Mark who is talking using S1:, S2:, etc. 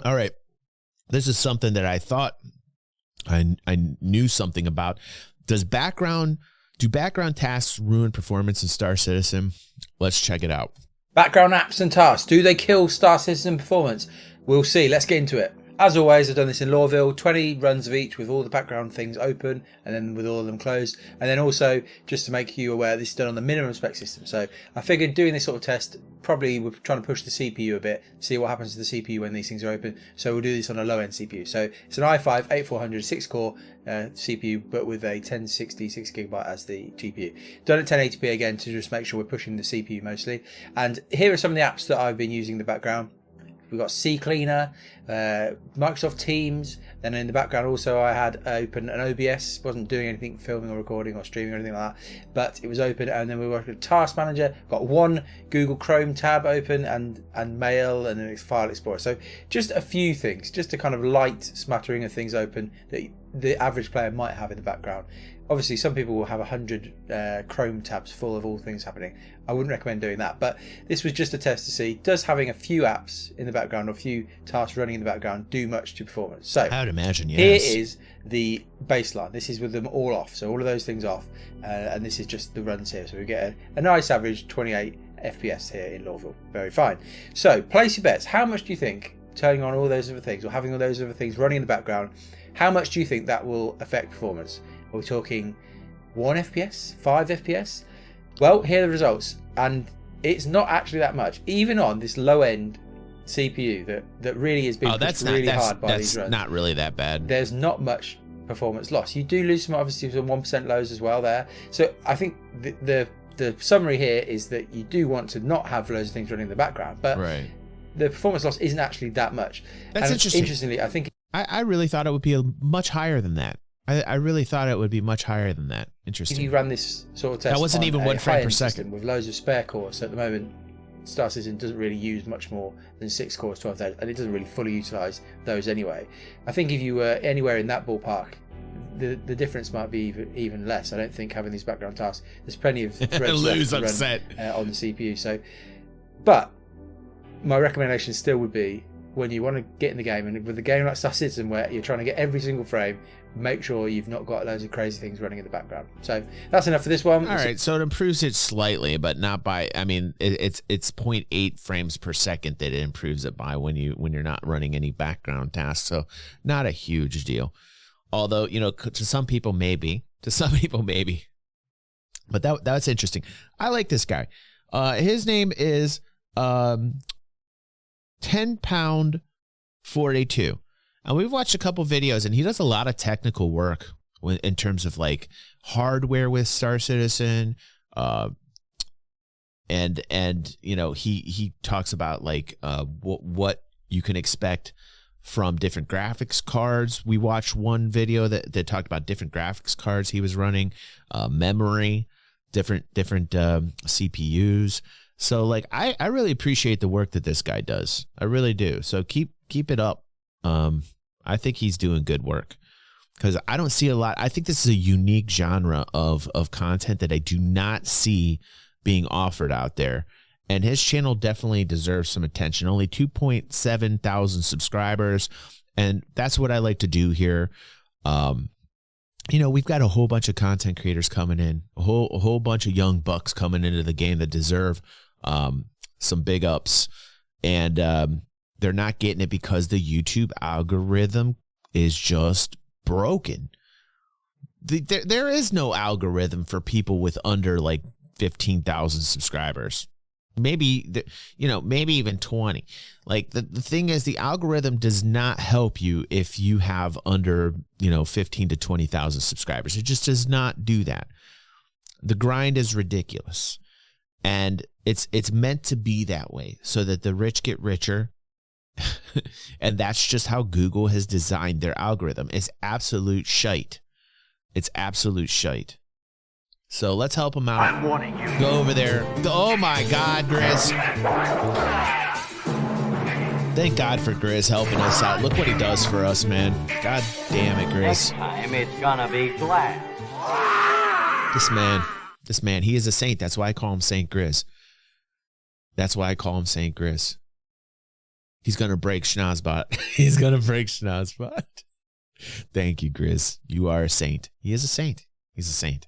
S1: All right. This is something that I thought I knew something about. Do background tasks ruin performance in Star Citizen? Let's check it out.
S2: Background apps and tasks. Do they kill Star Citizen performance? We'll see. Let's get into it. As always, I've done this in Lawville, 20 runs of each with all the background things open and then with all of them closed. And then also, just to make you aware, this is done on the minimum spec system. So I figured doing this sort of test, probably we're trying to push the CPU a bit, see what happens to the CPU when these things are open. So we'll do this on a low-end CPU. So it's an i5-8400 6-core CPU, but with a 1060 6GB as the GPU. Done at 1080p again to just make sure we're pushing the CPU mostly. And here are some of the apps that I've been using in the background. We've got CCleaner, Microsoft Teams, then in the background also I had open an OBS, wasn't doing anything, filming or recording or streaming or anything like that, but it was open. And then we worked with Task Manager, got one Google Chrome tab open and Mail, and then it's File Explorer. So just a few things, just a kind of light smattering of things open that the average player might have in the background. Obviously, some people will have 100 Chrome tabs full of all things happening. I wouldn't recommend doing that, but this was just a test to see, does having a few apps in the background or a few tasks running in the background do much to performance? So
S1: I would imagine, yes.
S2: Here is the baseline. This is with them all off, so all of those things off, and this is just the runs here. So we get a nice average 28 FPS here in Lawville. Very fine. So place your bets. How much do you think turning on all those other things or having all those other things running in the background, how much do you think that will affect performance? Are we talking 1 FPS, 5 FPS? Well, here are the results, and it's not actually that much, even on this low-end CPU that really is being pushed really hard by these runs.
S1: That's not really that bad.
S2: There's not much performance loss. You do lose some, obviously, some 1% lows as well there. So I think the summary here is that you do want to not have loads of things running in the background, but the performance loss isn't actually that much.
S1: That's interesting.
S2: Interestingly, I think
S1: I really thought it would be much higher than that. I really thought it would be much higher than that. Interesting.
S2: If you run this sort of test,
S1: that wasn't even 1 frame per second
S2: with loads of spare cores. So at the moment, Star Citizen doesn't really use much more than 6 cores, 12,000, and it doesn't really fully utilize those anyway. I think if you were anywhere in that ballpark, the difference might be even less. I don't think having these background tasks, there's plenty of threads left to run on the CPU. So, but my recommendation still would be, when you want to get in the game, and with a game like Star Citizen where you're trying to get every single frame, make sure you've not got loads of crazy things running in the background. So that's enough for this one.
S1: All right, so it improves it slightly, but not by. I mean, it's 0.8 frames per second that it improves it by when you're not running any background tasks. So not a huge deal. Although, you know, to some people maybe, but that's interesting. I like this guy. His name is 10pound 42, and we've watched a couple videos, and he does a lot of technical work in terms of like hardware with Star Citizen, and you know, he talks about like what you can expect from different graphics cards. We watched one video that talked about different graphics cards he was running, memory, different CPUs. So like I really appreciate the work that this guy does. I really do. So keep it up. I think he's doing good work, because I don't see a lot. I think this is a unique genre of content that I do not see being offered out there. And his channel definitely deserves some attention. Only 2.7 thousand subscribers. And that's what I like to do here. You know, we've got a whole bunch of content creators coming in, a whole bunch of young bucks coming into the game that deserve some big ups. And they're not getting it because the YouTube algorithm is just broken. There is no algorithm for people with under like 15,000 subscribers. Maybe, you know, maybe even 20. Like the thing is, the algorithm does not help you if you have under, you know, 15 to 20,000 subscribers. It just does not do that. The grind is ridiculous, and it's meant to be that way so that the rich get richer. And that's just how Google has designed their algorithm. It's absolute shite. It's absolute shite. So let's help him out.
S3: I'm warning you.
S1: Go over there. Oh my God, Grizz. Thank God for Grizz helping us out. Look what he does for us, man. God damn it, Grizz.
S3: Next time it's gonna be glass.
S1: This man, he is a saint. That's why I call him Saint Grizz. That's why I call him Saint Grizz. He's gonna break Schnozbot. He's gonna break Schnozbot. Thank you, Grizz. You are a saint. He is a saint. He's a saint.